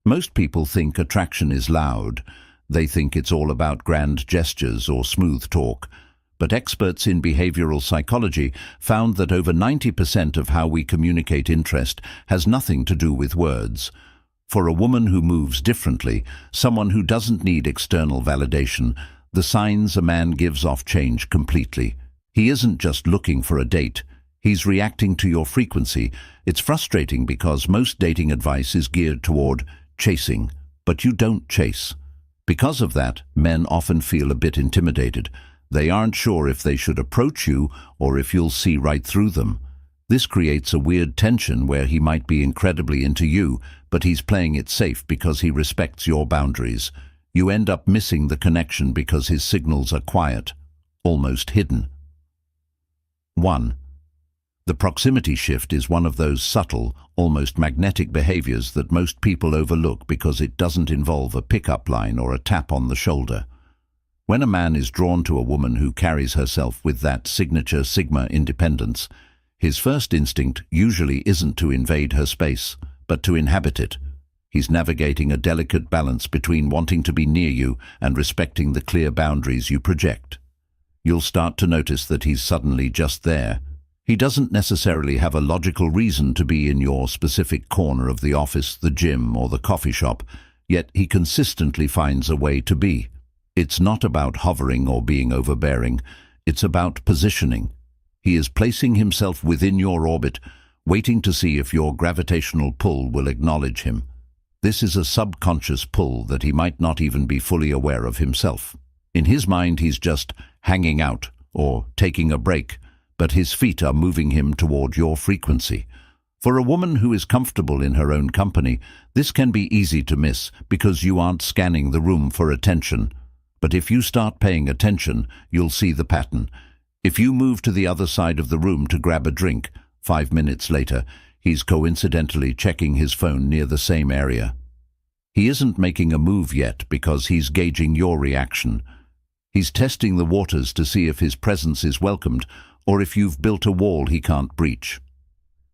Most people think attraction is loud. They think it's all about grand gestures or smooth talk. But experts in behavioral psychology found that over 90% of how we communicate interest has nothing to do with words. For a woman who moves differently, someone who doesn't need external validation, the signs a man gives off change completely. He isn't just looking for a date. He's reacting to your frequency. It's frustrating because most dating advice is geared toward chasing, but you don't chase. Because of that, men often feel a bit intimidated. They aren't sure if they should approach you or if you'll see right through them. This creates a weird tension where he might be incredibly into you, but he's playing it safe because he respects your boundaries. You end up missing the connection because his signals are quiet, almost hidden. 1. The proximity shift is one of those subtle, almost magnetic behaviors that most people overlook because it doesn't involve a pickup line or a tap on the shoulder. When a man is drawn to a woman who carries herself with that signature Sigma independence, his first instinct usually isn't to invade her space, but to inhabit it. He's navigating a delicate balance between wanting to be near you and respecting the clear boundaries you project. You'll start to notice that he's suddenly just there. He doesn't necessarily have a logical reason to be in your specific corner of the office, the gym, or the coffee shop, yet he consistently finds a way to be. It's not about hovering or being overbearing. It's about positioning. He is placing himself within your orbit, waiting to see if your gravitational pull will acknowledge him. This is a subconscious pull that he might not even be fully aware of himself. In his mind, he's just hanging out or taking a break, but his feet are moving him toward your frequency. For a woman who is comfortable in her own company, this can be easy to miss because you aren't scanning the room for attention. But if you start paying attention, you'll see the pattern. If you move to the other side of the room to grab a drink, 5 minutes later, he's coincidentally checking his phone near the same area. He isn't making a move yet because he's gauging your reaction. He's testing the waters to see if his presence is welcomed or if you've built a wall he can't breach.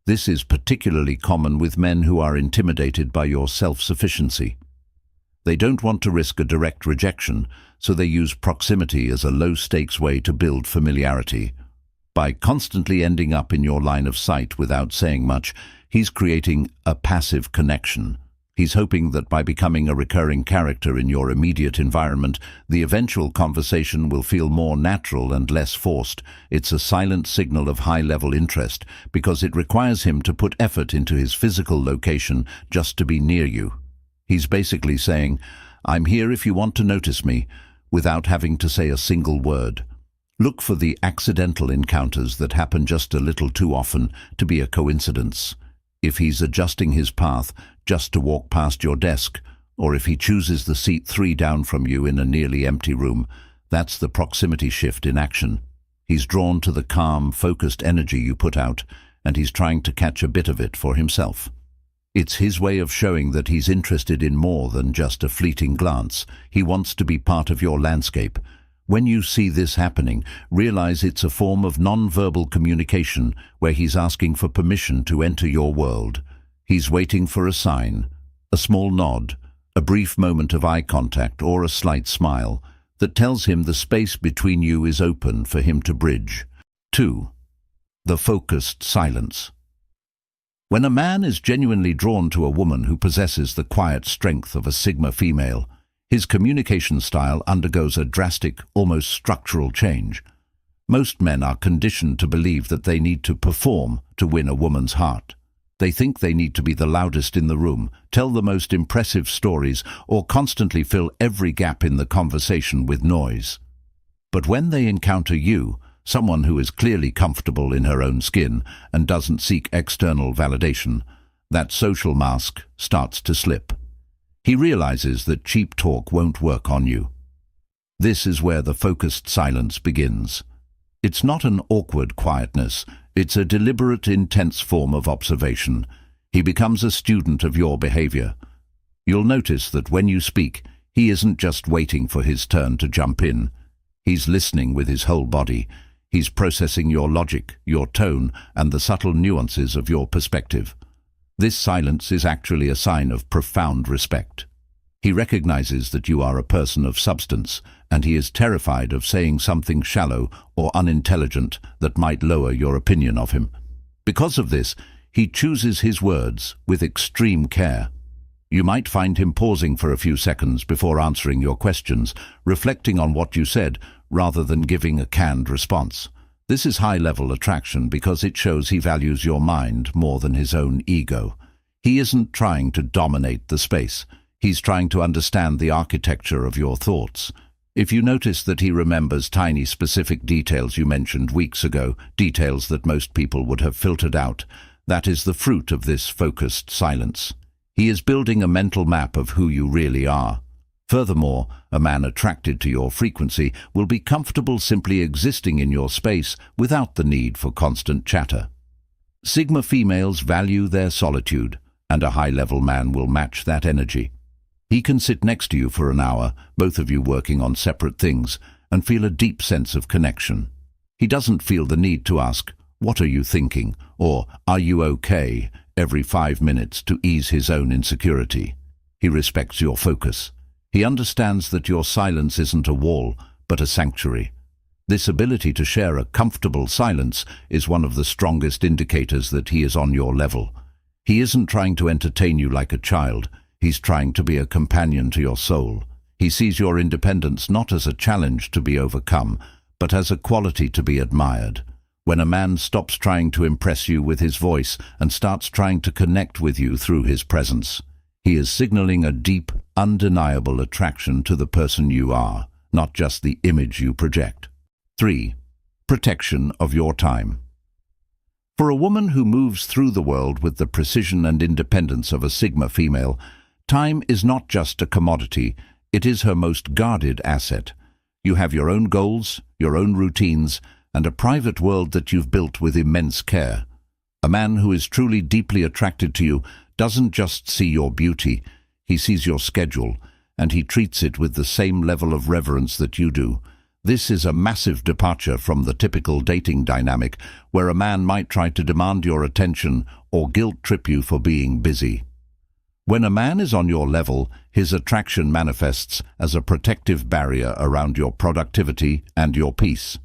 This is particularly common with men who are intimidated by your self-sufficiency. They don't want to risk a direct rejection, so they use proximity as a low-stakes way to build familiarity. By constantly ending up in your line of sight without saying much, he's creating a passive connection. He's hoping that by becoming a recurring character in your immediate environment, the eventual conversation will feel more natural and less forced. It's a silent signal of high-level interest because it requires him to put effort into his physical location just to be near you. He's basically saying, "I'm here if you want to notice me," without having to say a single word. Look for the accidental encounters that happen just a little too often to be a coincidence. If he's adjusting his path just to walk past your desk, or if he chooses the seat 3 down from you in a nearly empty room, that's the proximity shift in action. He's drawn to the calm, focused energy you put out, and he's trying to catch a bit of it for himself. It's his way of showing that he's interested in more than just a fleeting glance. He wants to be part of your landscape. When you see this happening, realize it's a form of non-verbal communication where he's asking for permission to enter your world. He's waiting for a sign, a small nod, a brief moment of eye contact or a slight smile that tells him the space between you is open for him to bridge. 2. The focused silence. When a man is genuinely drawn to a woman who possesses the quiet strength of a Sigma female, his communication style undergoes a drastic, almost structural change. Most men are conditioned to believe that they need to perform to win a woman's heart. They think they need to be the loudest in the room, tell the most impressive stories, or constantly fill every gap in the conversation with noise. But when they encounter you, someone who is clearly comfortable in her own skin and doesn't seek external validation, that social mask starts to slip. He realizes that cheap talk won't work on you. This is where the focused silence begins. It's not an awkward quietness, it's a deliberate, intense form of observation. He becomes a student of your behavior. You'll notice that when you speak, he isn't just waiting for his turn to jump in. He's listening with his whole body. He's processing your logic, your tone, and the subtle nuances of your perspective. This silence is actually a sign of profound respect. He recognizes that you are a person of substance, and he is terrified of saying something shallow or unintelligent that might lower your opinion of him. Because of this, he chooses his words with extreme care. You might find him pausing for a few seconds before answering your questions, reflecting on what you said rather than giving a canned response. This is high-level attraction because it shows he values your mind more than his own ego. He isn't trying to dominate the space. He's trying to understand the architecture of your thoughts. If you notice that he remembers tiny specific details you mentioned weeks ago, details that most people would have filtered out, that is the fruit of this focused silence. He is building a mental map of who you really are. Furthermore, a man attracted to your frequency will be comfortable simply existing in your space without the need for constant chatter. Sigma females value their solitude, and a high-level man will match that energy. He can sit next to you for an hour, both of you working on separate things, and feel a deep sense of connection. He doesn't feel the need to ask, "What are you thinking?" or "Are you okay?" every 5 minutes to ease his own insecurity. He respects your focus. He understands that your silence isn't a wall, but a sanctuary. This ability to share a comfortable silence is one of the strongest indicators that he is on your level. He isn't trying to entertain you like a child. He's trying to be a companion to your soul. He sees your independence not as a challenge to be overcome, but as a quality to be admired. When a man stops trying to impress you with his voice and starts trying to connect with you through his presence, he is signaling a deep, undeniable attraction to the person you are, not just the image you project. 3. Protection of your time. For a woman who moves through the world with the precision and independence of a Sigma female, time is not just a commodity, it is her most guarded asset. You have your own goals, your own routines, and a private world that you've built with immense care. A man who is truly deeply attracted to you doesn't just see your beauty, he sees your schedule, and he treats it with the same level of reverence that you do. This is a massive departure from the typical dating dynamic, where a man might try to demand your attention or guilt-trip you for being busy. When a man is on your level, his attraction manifests as a protective barrier around your productivity and your peace.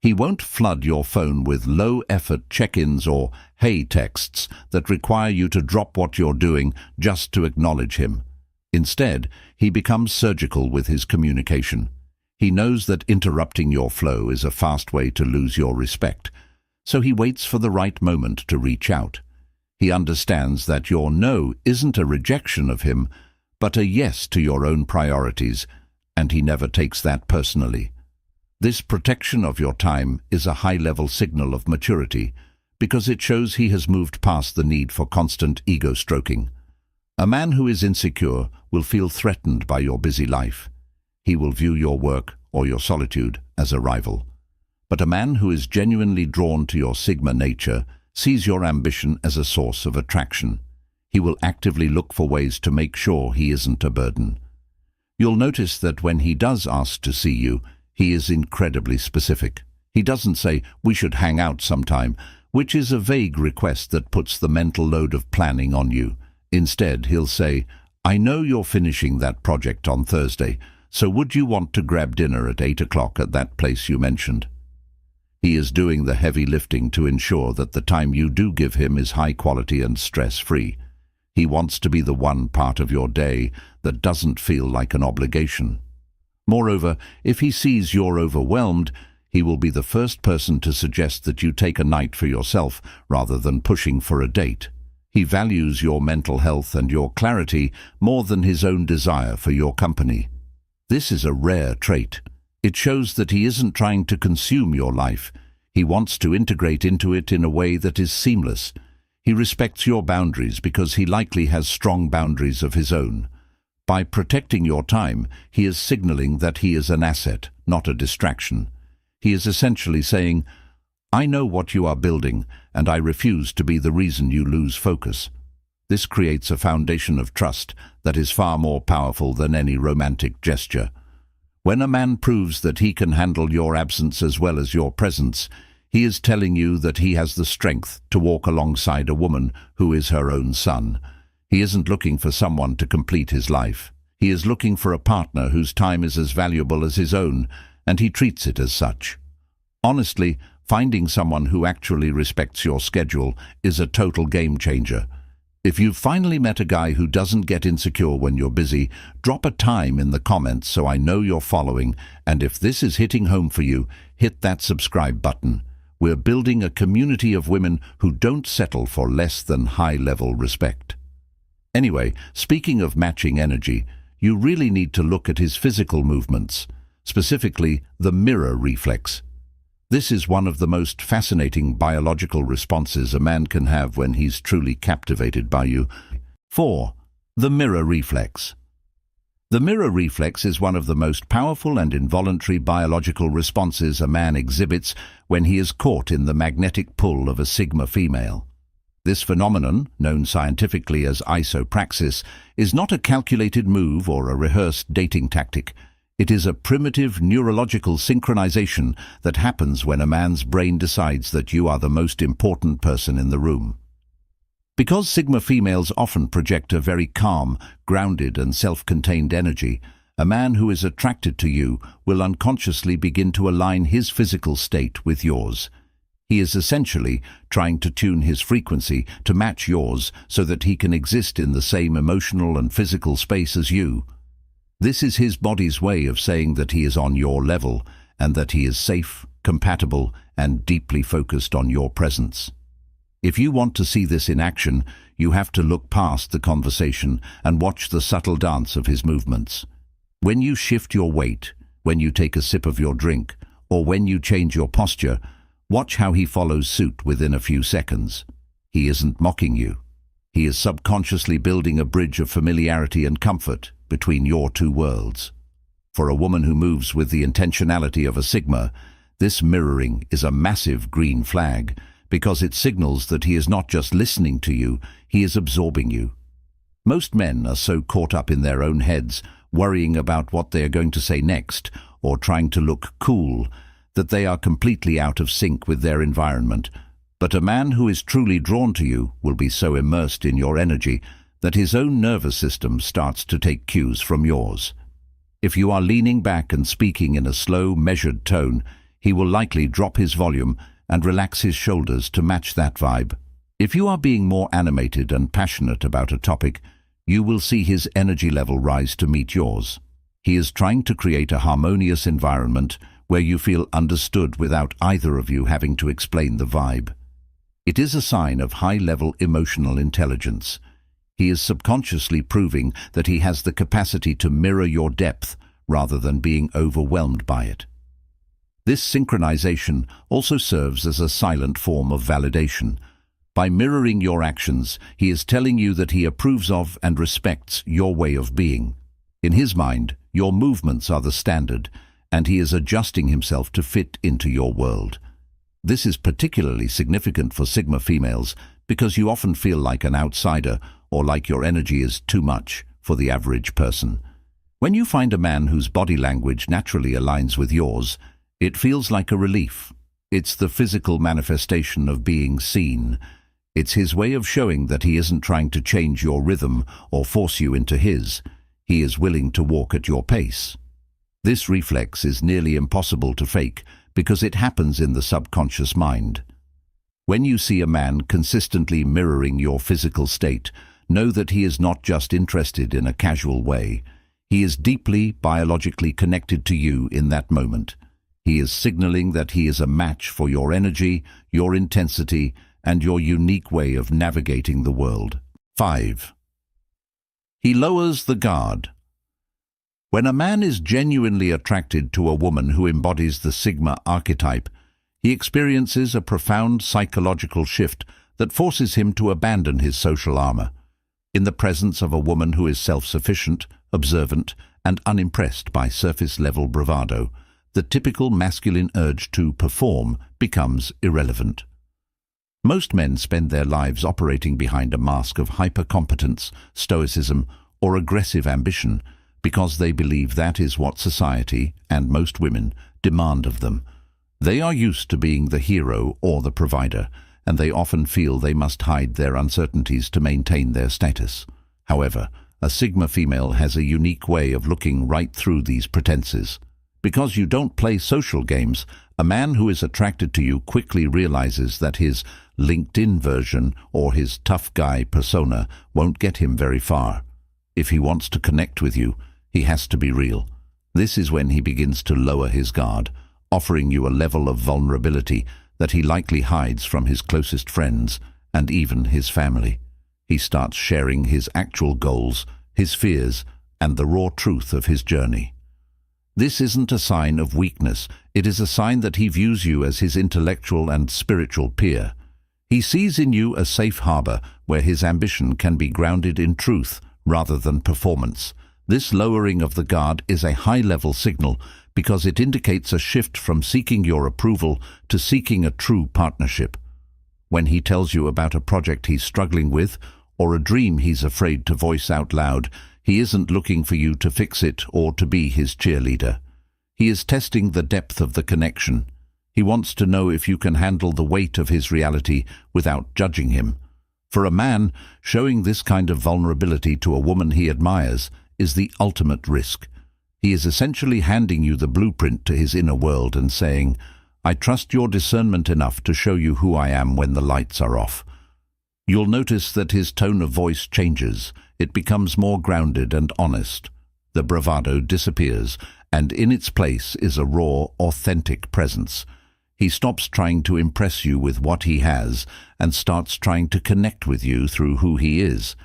He won't flood your phone with low-effort check-ins or hey texts that require you to drop what you're doing just to acknowledge him. Instead, he becomes surgical with his communication. He knows that interrupting your flow is a fast way to lose your respect, so he waits for the right moment to reach out. He understands that your no isn't a rejection of him, but a yes to your own priorities, and he never takes that personally. This protection of your time is a high-level signal of maturity because it shows he has moved past the need for constant ego stroking. A man who is insecure will feel threatened by your busy life. He will view your work or your solitude as a rival. But a man who is genuinely drawn to your Sigma nature sees your ambition as a source of attraction. He will actively look for ways to make sure he isn't a burden. You'll notice that when he does ask to see you, he is incredibly specific. He doesn't say, "We should hang out sometime," which is a vague request that puts the mental load of planning on you. Instead, he'll say, "I know you're finishing that project on Thursday, so would you want to grab dinner at 8 o'clock at that place you mentioned?" He is doing the heavy lifting to ensure that the time you do give him is high quality and stress-free. He wants to be the one part of your day that doesn't feel like an obligation. Moreover, if he sees you're overwhelmed, he will be the first person to suggest that you take a night for yourself rather than pushing for a date. He values your mental health and your clarity more than his own desire for your company. This is a rare trait. It shows that he isn't trying to consume your life. He wants to integrate into it in a way that is seamless. He respects your boundaries because he likely has strong boundaries of his own. By protecting your time, he is signaling that he is an asset, not a distraction. He is essentially saying, "I know what you are building, and I refuse to be the reason you lose focus." This creates a foundation of trust that is far more powerful than any romantic gesture. When a man proves that he can handle your absence as well as your presence, He is telling you that he has the strength to walk alongside a woman who is her own son. He isn't looking for someone to complete his life. He is looking for a partner whose time is as valuable as his own, and he treats it as such. Honestly, finding someone who actually respects your schedule is a total game changer. If you've finally met a guy who doesn't get insecure when you're busy, drop a time in the comments so I know you're following, and if this is hitting home for you, hit that subscribe button. We're building a community of women who don't settle for less than high-level respect. Anyway, speaking of matching energy, you really need to look at his physical movements, specifically the mirror reflex. This is one of the most fascinating biological responses a man can have when he's truly captivated by you. 4. The mirror reflex. The mirror reflex is one of the most powerful and involuntary biological responses a man exhibits when he is caught in the magnetic pull of a sigma female. This phenomenon, known scientifically as isopraxis, is not a calculated move or a rehearsed dating tactic. It is a primitive neurological synchronization that happens when a man's brain decides that you are the most important person in the room. Because sigma females often project a very calm, grounded and self-contained energy, a man who is attracted to you will unconsciously begin to align his physical state with yours. He is essentially trying to tune his frequency to match yours so that he can exist in the same emotional and physical space as you. This is his body's way of saying that he is on your level and that he is safe, compatible, and deeply focused on your presence. If you want to see this in action, you have to look past the conversation and watch the subtle dance of his movements. When you shift your weight, when you take a sip of your drink, or when you change your posture, watch how he follows suit within a few seconds. He isn't mocking you. He is subconsciously building a bridge of familiarity and comfort between your two worlds. For a woman who moves with the intentionality of a sigma, this mirroring is a massive green flag because it signals that he is not just listening to you, he is absorbing you. Most men are so caught up in their own heads, worrying about what they are going to say next or trying to look cool, that they are completely out of sync with their environment. But a man who is truly drawn to you will be so immersed in your energy that his own nervous system starts to take cues from yours. If you are leaning back and speaking in a slow, measured tone, he will likely drop his volume and relax his shoulders to match that vibe. If you are being more animated and passionate about a topic, you will see his energy level rise to meet yours. He is trying to create a harmonious environment where you feel understood without either of you having to explain the vibe. It is a sign of high-level emotional intelligence. He is subconsciously proving that he has the capacity to mirror your depth rather than being overwhelmed by it. This synchronization also serves as a silent form of validation. By mirroring your actions, he is telling you that he approves of and respects your way of being. In his mind, your movements are the standard, and he is adjusting himself to fit into your world. This is particularly significant for sigma females because you often feel like an outsider or like your energy is too much for the average person. When you find a man whose body language naturally aligns with yours, it feels like a relief. It's the physical manifestation of being seen. It's his way of showing that he isn't trying to change your rhythm or force you into his. He is willing to walk at your pace. This reflex is nearly impossible to fake because it happens in the subconscious mind. When you see a man consistently mirroring your physical state, know that he is not just interested in a casual way. He is deeply biologically connected to you in that moment. He is signaling that he is a match for your energy, your intensity, and your unique way of navigating the world. 5. He lowers the guard. When a man is genuinely attracted to a woman who embodies the Sigma archetype, he experiences a profound psychological shift that forces him to abandon his social armor. In the presence of a woman who is self-sufficient, observant, and unimpressed by surface-level bravado, the typical masculine urge to perform becomes irrelevant. Most men spend their lives operating behind a mask of hyper-competence, stoicism, or aggressive ambition because they believe that is what society, and most women, demand of them. They are used to being the hero or the provider, and they often feel they must hide their uncertainties to maintain their status. However, a Sigma female has a unique way of looking right through these pretenses. Because you don't play social games, a man who is attracted to you quickly realizes that his LinkedIn version or his tough guy persona won't get him very far. If he wants to connect with you, he has to be real. This is when he begins to lower his guard, offering you a level of vulnerability that he likely hides from his closest friends and even his family. He starts sharing his actual goals, his fears, and the raw truth of his journey. This isn't a sign of weakness, it is a sign that he views you as his intellectual and spiritual peer. He sees in you a safe harbor where his ambition can be grounded in truth rather than performance. This lowering of the guard is a high-level signal because it indicates a shift from seeking your approval to seeking a true partnership. When he tells you about a project he's struggling with or a dream he's afraid to voice out loud, he isn't looking for you to fix it or to be his cheerleader. He is testing the depth of the connection. He wants to know if you can handle the weight of his reality without judging him. For a man, showing this kind of vulnerability to a woman he admires is the ultimate risk. He is essentially handing you the blueprint to his inner world and saying, "I trust your discernment enough to show you who I am when the lights are off." You'll notice that his tone of voice changes. It becomes more grounded and honest. The bravado disappears, and in its place is a raw, authentic presence. He stops trying to impress you with what he has and starts trying to connect with you through who he is.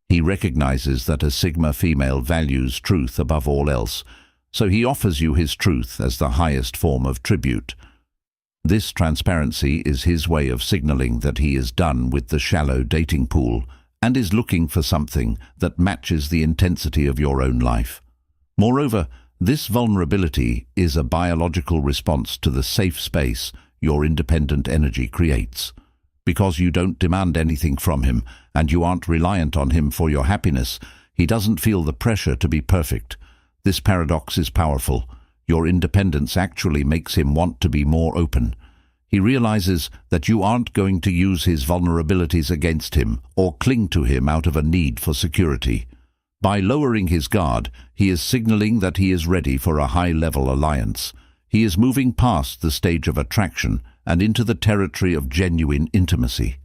He recognizes that a Sigma female values truth above all else, so he offers you his truth as the highest form of tribute. This transparency is his way of signaling that he is done with the shallow dating pool and is looking for something that matches the intensity of your own life. Moreover, this vulnerability is a biological response to the safe space your independent energy creates. Because you don't demand anything from him and you aren't reliant on him for your happiness, he doesn't feel the pressure to be perfect. This paradox is powerful. Your independence actually makes him want to be more open. He realizes that you aren't going to use his vulnerabilities against him or cling to him out of a need for security. By lowering his guard, he is signaling that he is ready for a high-level alliance. He is moving past the stage of attraction and into the territory of genuine intimacy.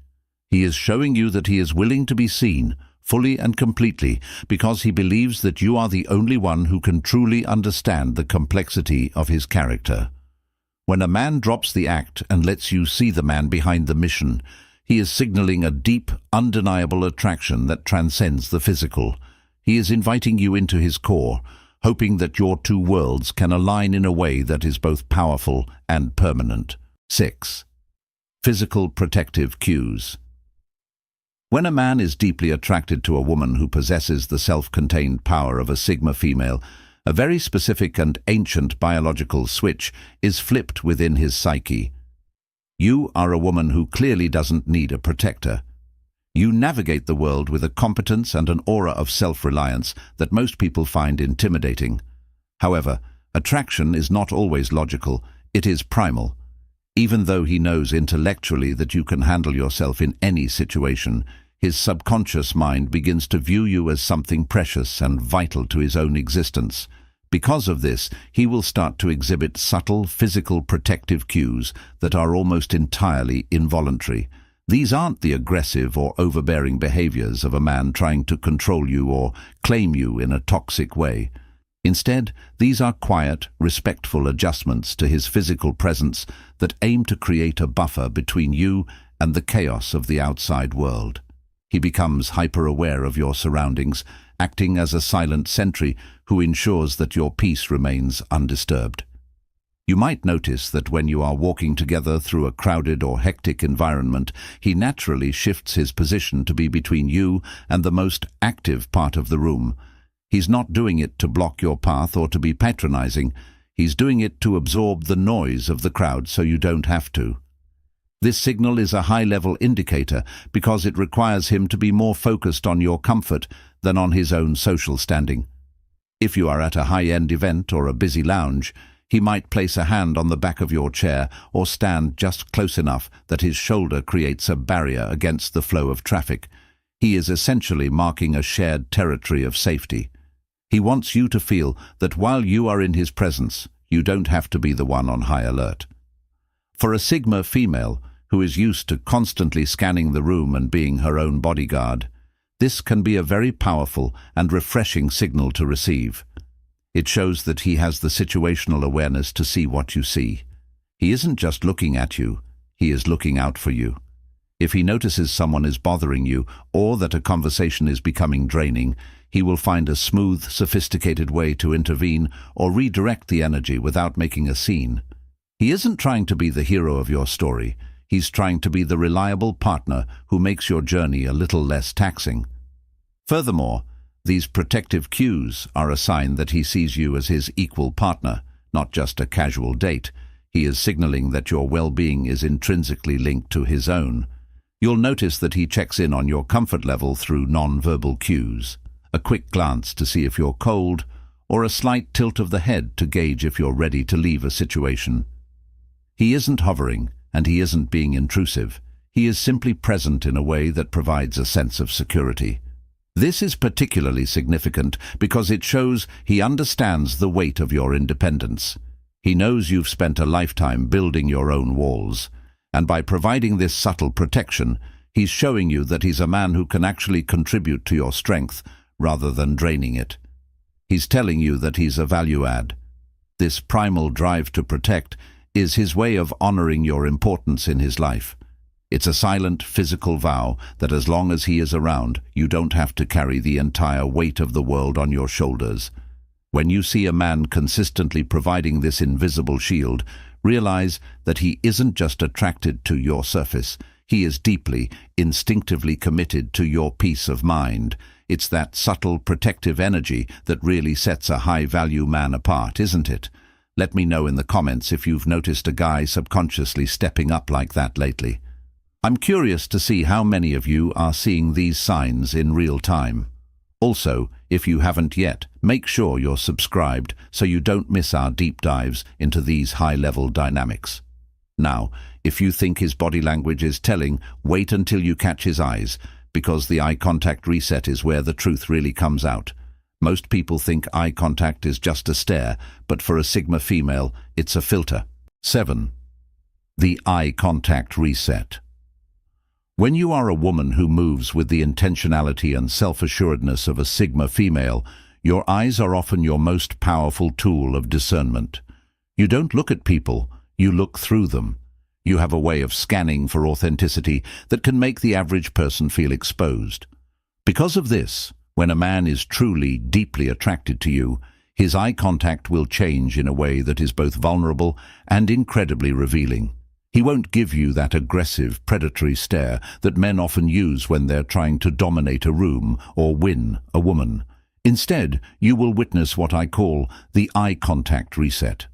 He is showing you that he is willing to be seen, fully and completely, because he believes that you are the only one who can truly understand the complexity of his character. When a man drops the act and lets you see the man behind the mission, he is signaling a deep, undeniable attraction that transcends the physical. He is inviting you into his core, hoping that your two worlds can align in a way that is both powerful and permanent. 6. Physical protective cues. When a man is deeply attracted to a woman who possesses the self-contained power of a Sigma female, a very specific and ancient biological switch is flipped within his psyche. You are a woman who clearly doesn't need a protector. You navigate the world with a competence and an aura of self-reliance that most people find intimidating. However, attraction is not always logical, it is primal. Even though he knows intellectually that you can handle yourself in any situation, his subconscious mind begins to view you as something precious and vital to his own existence. Because of this, he will start to exhibit subtle physical protective cues that are almost entirely involuntary. These aren't the aggressive or overbearing behaviors of a man trying to control you or claim you in a toxic way. Instead, these are quiet, respectful adjustments to his physical presence that aim to create a buffer between you and the chaos of the outside world. He becomes hyper-aware of your surroundings, acting as a silent sentry who ensures that your peace remains undisturbed. You might notice that when you are walking together through a crowded or hectic environment, he naturally shifts his position to be between you and the most active part of the room. He's not doing it to block your path or to be patronizing. He's doing it to absorb the noise of the crowd so you don't have to. This signal is a high-level indicator because it requires him to be more focused on your comfort than on his own social standing. If you are at a high-end event or a busy lounge, He might place a hand on the back of your chair or stand just close enough that his shoulder creates a barrier against the flow of traffic. He is essentially marking a shared territory of safety. He wants you to feel that while you are in his presence, you don't have to be the one on high alert. For a Sigma female, who is used to constantly scanning the room and being her own bodyguard, this can be a very powerful and refreshing signal to receive. It shows that he has the situational awareness to see what you see. He isn't just looking at you, he is looking out for you. If he notices someone is bothering you or that a conversation is becoming draining, he will find a smooth, sophisticated way to intervene or redirect the energy without making a scene. He isn't trying to be the hero of your story. He's trying to be the reliable partner who makes your journey a little less taxing. Furthermore, these protective cues are a sign that he sees you as his equal partner, not just a casual date. He is signaling that your well-being is intrinsically linked to his own. You'll notice that he checks in on your comfort level through non-verbal cues. A quick glance to see if you're cold, or a slight tilt of the head to gauge if you're ready to leave a situation. He isn't hovering, and he isn't being intrusive. He is simply present in a way that provides a sense of security. This is particularly significant because it shows he understands the weight of your independence. He knows you've spent a lifetime building your own walls, and by providing this subtle protection, he's showing you that he's a man who can actually contribute to your strength rather than draining it. He's telling you that he's a value add. This primal drive to protect is his way of honoring your importance in his life. It's a silent, physical vow that as long as he is around, you don't have to carry the entire weight of the world on your shoulders. When you see a man consistently providing this invisible shield, realize that he isn't just attracted to your surface. He is deeply, instinctively committed to your peace of mind. It's that subtle, protective energy that really sets a high-value man apart, isn't it? Let me know in the comments if you've noticed a guy subconsciously stepping up like that lately. I'm curious to see how many of you are seeing these signs in real time. Also, if you haven't yet, make sure you're subscribed so you don't miss our deep dives into these high-level dynamics. Now, if you think his body language is telling, wait until you catch his eyes, because the eye contact reset is where the truth really comes out. Most people think eye contact is just a stare, but for a Sigma female, it's a filter. 7. The eye contact reset. When you are a woman who moves with the intentionality and self-assuredness of a Sigma female, your eyes are often your most powerful tool of discernment. You don't look at people, you look through them. You have a way of scanning for authenticity that can make the average person feel exposed. Because of this, when a man is truly, deeply attracted to you, his eye contact will change in a way that is both vulnerable and incredibly revealing. He won't give you that aggressive, predatory stare that men often use when they're trying to dominate a room or win a woman. Instead, you will witness what I call the eye contact reset.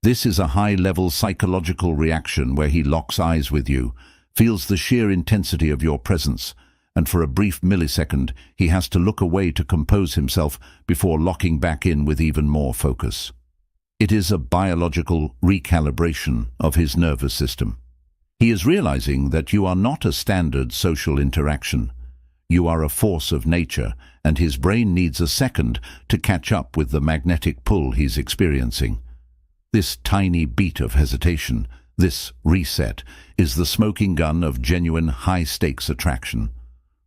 This is a high-level psychological reaction where he locks eyes with you, feels the sheer intensity of your presence, and for a brief millisecond, he has to look away to compose himself before locking back in with even more focus. It is a biological recalibration of his nervous system. He is realizing that you are not a standard social interaction. You are a force of nature, and his brain needs a second to catch up with the magnetic pull he's experiencing. This tiny beat of hesitation, this reset, is the smoking gun of genuine high-stakes attraction.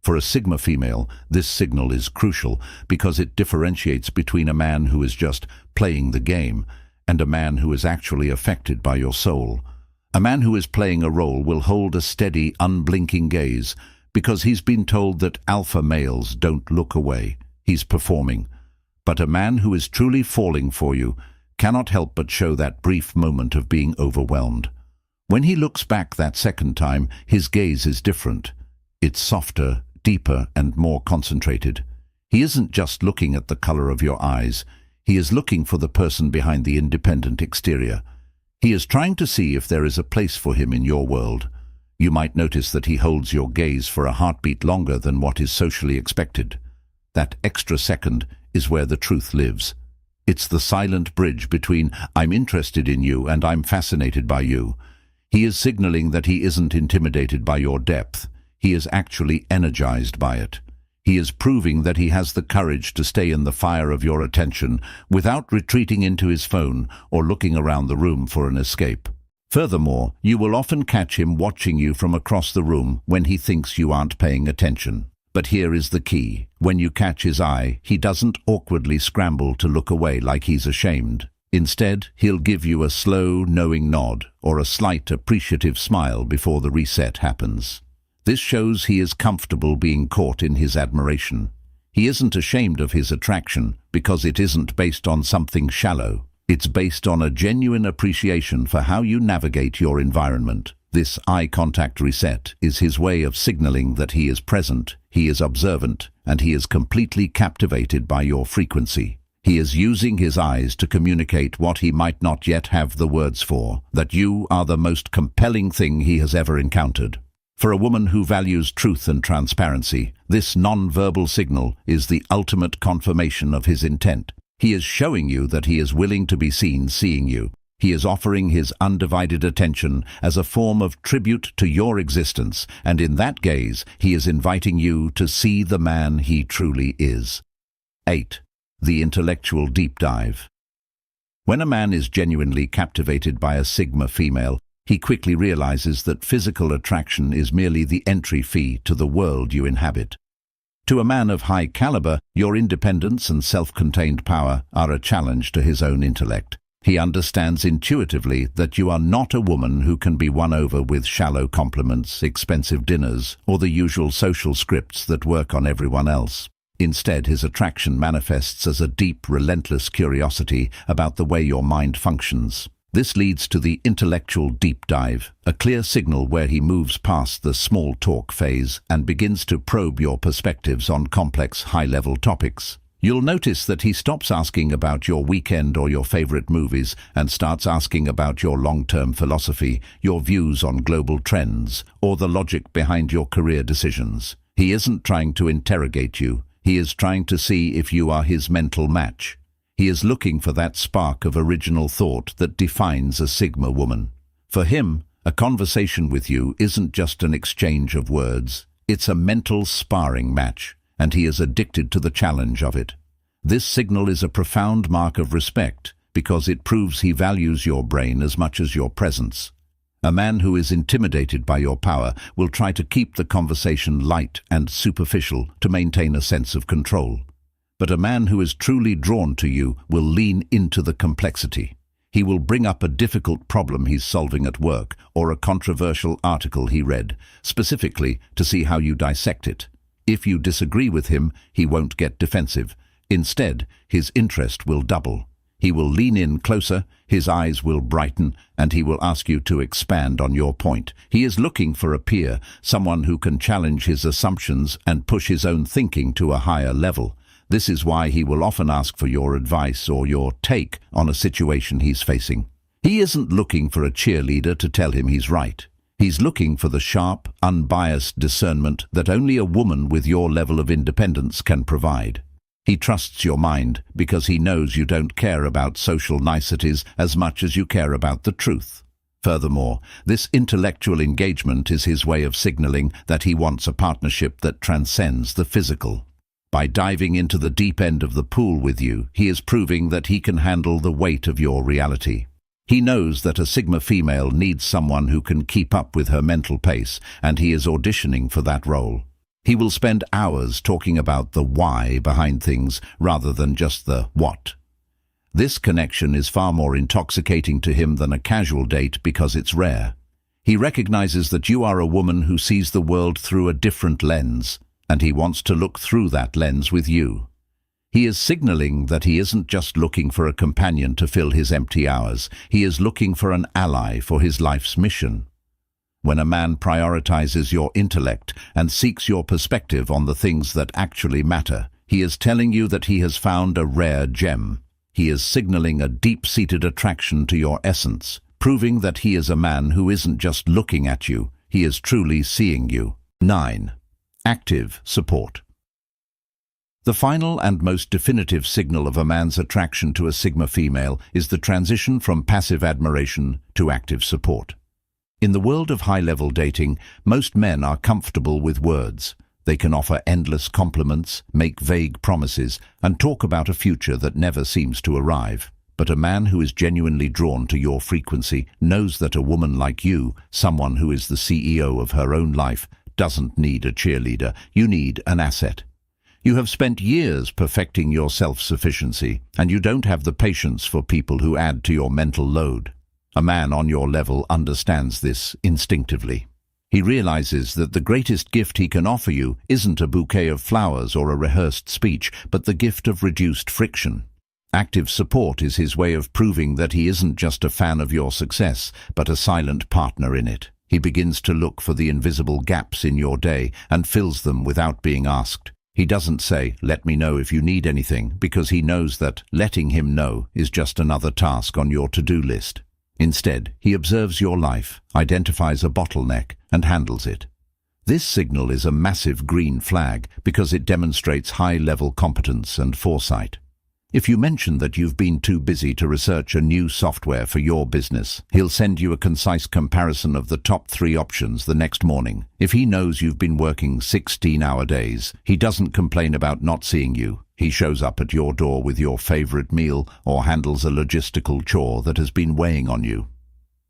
For a Sigma female, this signal is crucial because it differentiates between a man who is just playing the game and a man who is actually affected by your soul. A man who is playing a role will hold a steady, unblinking gaze because he's been told that alpha males don't look away. He's performing. But a man who is truly falling for you cannot help but show that brief moment of being overwhelmed. When he looks back that second time, his gaze is different. It's softer, deeper, and more concentrated. He isn't just looking at the color of your eyes. He is looking for the person behind the independent exterior. He is trying to see if there is a place for him in your world. You might notice that he holds your gaze for a heartbeat longer than what is socially expected. That extra second is where the truth lives. It's the silent bridge between "I'm interested in you" and "I'm fascinated by you." He is signaling that he isn't intimidated by your depth. He is actually energized by it. He is proving that he has the courage to stay in the fire of your attention without retreating into his phone or looking around the room for an escape. Furthermore, you will often catch him watching you from across the room when he thinks you aren't paying attention. But here is the key. When you catch his eye, he doesn't awkwardly scramble to look away like he's ashamed. Instead, he'll give you a slow, knowing nod or a slight, appreciative smile before the reset happens. This shows he is comfortable being caught in his admiration. He isn't ashamed of his attraction because it isn't based on something shallow. It's based on a genuine appreciation for how you navigate your environment. This eye contact reset is his way of signaling that he is present, he is observant, and he is completely captivated by your frequency. He is using his eyes to communicate what he might not yet have the words for, that you are the most compelling thing he has ever encountered. For a woman who values truth and transparency, this non-verbal signal is the ultimate confirmation of his intent. He is showing you that he is willing to be seen seeing you. He is offering his undivided attention as a form of tribute to your existence, and in that gaze, he is inviting you to see the man he truly is. 8. The intellectual deep dive. When a man is genuinely captivated by a Sigma female, he quickly realizes that physical attraction is merely the entry fee to the world you inhabit. To a man of high caliber, your independence and self-contained power are a challenge to his own intellect. He understands intuitively that you are not a woman who can be won over with shallow compliments, expensive dinners, or the usual social scripts that work on everyone else. Instead, his attraction manifests as a deep, relentless curiosity about the way your mind functions. This leads to the intellectual deep dive, a clear signal where he moves past the small talk phase and begins to probe your perspectives on complex, high-level topics. You'll notice that he stops asking about your weekend or your favorite movies and starts asking about your long-term philosophy, your views on global trends, or the logic behind your career decisions. He isn't trying to interrogate you. He is trying to see if you are his mental match. He is looking for that spark of original thought that defines a Sigma woman. For him, a conversation with you isn't just an exchange of words. It's a mental sparring match, and he is addicted to the challenge of it. This signal is a profound mark of respect because it proves he values your brain as much as your presence. A man who is intimidated by your power will try to keep the conversation light and superficial to maintain a sense of control. But a man who is truly drawn to you will lean into the complexity. He will bring up a difficult problem he's solving at work or a controversial article he read, specifically to see how you dissect it. If you disagree with him, he won't get defensive. Instead, his interest will double. He will lean in closer, his eyes will brighten, and he will ask you to expand on your point. He is looking for a peer, someone who can challenge his assumptions and push his own thinking to a higher level. This is why he will often ask for your advice or your take on a situation he's facing. He isn't looking for a cheerleader to tell him he's right. He's looking for the sharp, unbiased discernment that only a woman with your level of independence can provide. He trusts your mind because he knows you don't care about social niceties as much as you care about the truth. Furthermore, this intellectual engagement is his way of signaling that he wants a partnership that transcends the physical. By diving into the deep end of the pool with you, he is proving that he can handle the weight of your reality. He knows that a Sigma female needs someone who can keep up with her mental pace, and he is auditioning for that role. He will spend hours talking about the why behind things rather than just the what. This connection is far more intoxicating to him than a casual date because it's rare. He recognizes that you are a woman who sees the world through a different lens, and he wants to look through that lens with you. He is signaling that he isn't just looking for a companion to fill his empty hours. He is looking for an ally for his life's mission. When a man prioritizes your intellect and seeks your perspective on the things that actually matter, he is telling you that he has found a rare gem. He is signaling a deep-seated attraction to your essence, proving that he is a man who isn't just looking at you, he is truly seeing you. 9. Active support. The final and most definitive signal of a man's attraction to a Sigma female is the transition from passive admiration to active support. In the world of high-level dating, most men are comfortable with words. They can offer endless compliments, make vague promises, and talk about a future that never seems to arrive. But a man who is genuinely drawn to your frequency knows that a woman like you, someone who is the CEO of her own life, doesn't need a cheerleader. You need an asset. You have spent years perfecting your self-sufficiency, and you don't have the patience for people who add to your mental load. A man on your level understands this instinctively. He realizes that the greatest gift he can offer you isn't a bouquet of flowers or a rehearsed speech, but the gift of reduced friction. Active support is his way of proving that he isn't just a fan of your success, but a silent partner in it. He begins to look for the invisible gaps in your day and fills them without being asked. He doesn't say, "Let me know if you need anything," because he knows that letting him know is just another task on your to-do list. Instead, he observes your life, identifies a bottleneck, and handles it. This signal is a massive green flag because it demonstrates high-level competence and foresight. If you mention that you've been too busy to research a new software for your business, he'll send you a concise comparison of the top 3 options the next morning. If he knows you've been working 16-hour days, he doesn't complain about not seeing you. He shows up at your door with your favorite meal or handles a logistical chore that has been weighing on you.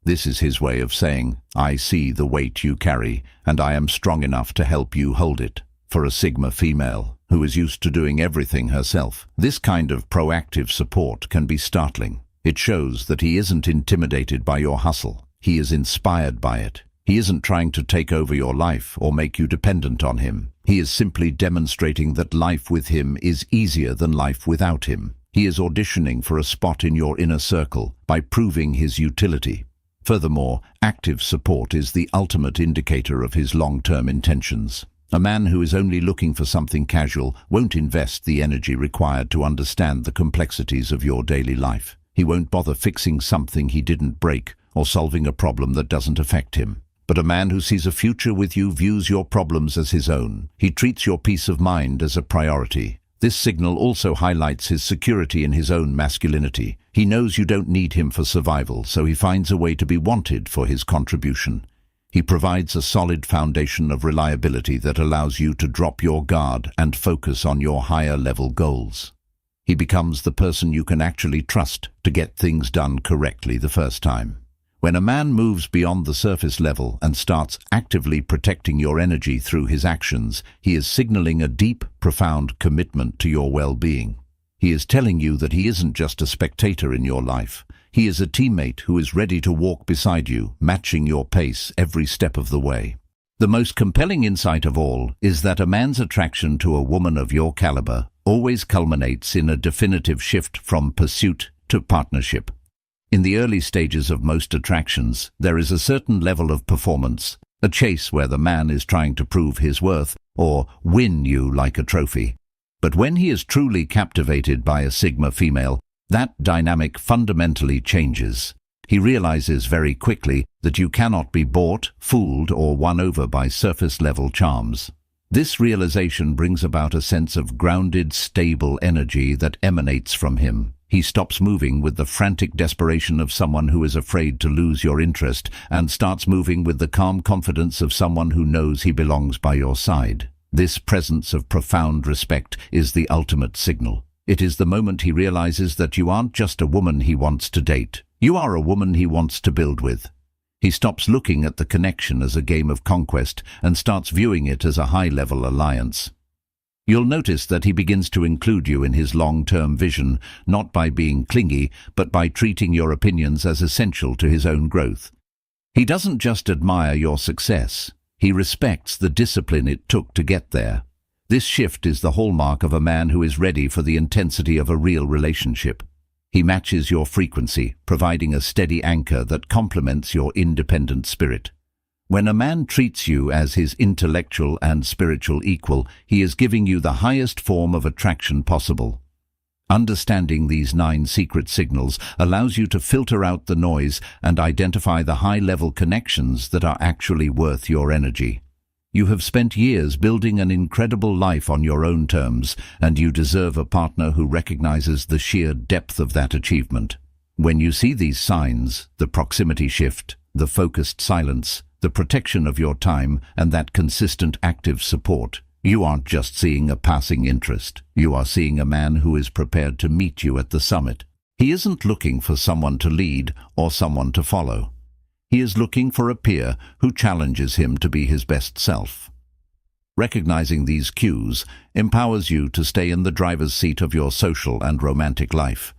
This is his way of saying, "I see the weight you carry, and I am strong enough to help you hold it." For a Sigma female, who is used to doing everything herself, this kind of proactive support can be startling. It shows that he isn't intimidated by your hustle. He is inspired by it. He isn't trying to take over your life or make you dependent on him. He is simply demonstrating that life with him is easier than life without him. He is auditioning for a spot in your inner circle by proving his utility. Furthermore, active support is the ultimate indicator of his long-term intentions. A man who is only looking for something casual won't invest the energy required to understand the complexities of your daily life. He won't bother fixing something he didn't break or solving a problem that doesn't affect him. But a man who sees a future with you views your problems as his own. He treats your peace of mind as a priority. This signal also highlights his security in his own masculinity. He knows you don't need him for survival, so he finds a way to be wanted for his contribution. He provides a solid foundation of reliability that allows you to drop your guard and focus on your higher-level goals. He becomes the person you can actually trust to get things done correctly the first time. When a man moves beyond the surface level and starts actively protecting your energy through his actions, he is signaling a deep, profound commitment to your well-being. He is telling you that he isn't just a spectator in your life. He is a teammate who is ready to walk beside you, matching your pace every step of the way. The most compelling insight of all is that a man's attraction to a woman of your caliber always culminates in a definitive shift from pursuit to partnership. In the early stages of most attractions, there is a certain level of performance, a chase where the man is trying to prove his worth or win you like a trophy. But when he is truly captivated by a Sigma female, that dynamic fundamentally changes. He realizes very quickly that you cannot be bought, fooled, or won over by surface-level charms. This realization brings about a sense of grounded, stable energy that emanates from him. He stops moving with the frantic desperation of someone who is afraid to lose your interest and starts moving with the calm confidence of someone who knows he belongs by your side. This presence of profound respect is the ultimate signal. It is the moment he realizes that you aren't just a woman he wants to date. You are a woman he wants to build with. He stops looking at the connection as a game of conquest and starts viewing it as a high-level alliance. You'll notice that he begins to include you in his long-term vision, not by being clingy, but by treating your opinions as essential to his own growth. He doesn't just admire your success. He respects the discipline it took to get there. This shift is the hallmark of a man who is ready for the intensity of a real relationship. He matches your frequency, providing a steady anchor that complements your independent spirit. When a man treats you as his intellectual and spiritual equal, he is giving you the highest form of attraction possible. Understanding these 9 secret signals allows you to filter out the noise and identify the high-level connections that are actually worth your energy. You have spent years building an incredible life on your own terms, and you deserve a partner who recognizes the sheer depth of that achievement. When you see these signs, the proximity shift, the focused silence, the protection of your time, and that consistent active support, you aren't just seeing a passing interest. You are seeing a man who is prepared to meet you at the summit. He isn't looking for someone to lead or someone to follow. He is looking for a peer who challenges him to be his best self. Recognizing these cues empowers you to stay in the driver's seat of your social and romantic life.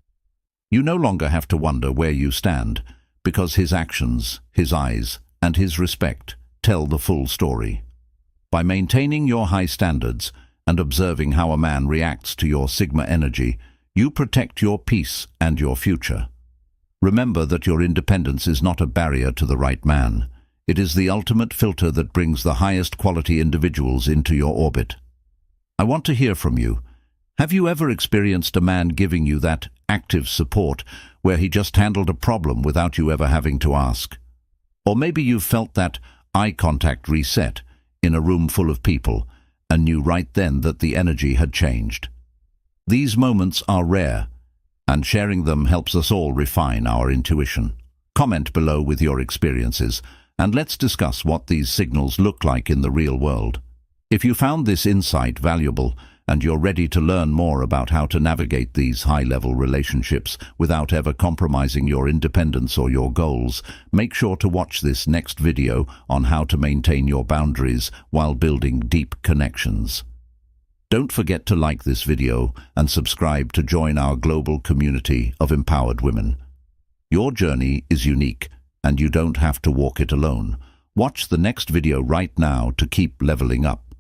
You no longer have to wonder where you stand, because his actions, his eyes, and his respect tell the full story. By maintaining your high standards and observing how a man reacts to your sigma energy, you protect your peace and your future. Remember that your independence is not a barrier to the right man. It is the ultimate filter that brings the highest quality individuals into your orbit. I want to hear from you. Have you ever experienced a man giving you that active support where he just handled a problem without you ever having to ask? Or maybe you've felt that eye contact reset in a room full of people and knew right then that the energy had changed. These moments are rare, and sharing them helps us all refine our intuition. Comment below with your experiences, and let's discuss what these signals look like in the real world. If you found this insight valuable, and you're ready to learn more about how to navigate these high-level relationships without ever compromising your independence or your goals, make sure to watch this next video on how to maintain your boundaries while building deep connections. Don't forget to like this video and subscribe to join our global community of empowered women. Your journey is unique, and you don't have to walk it alone. Watch the next video right now to keep leveling up.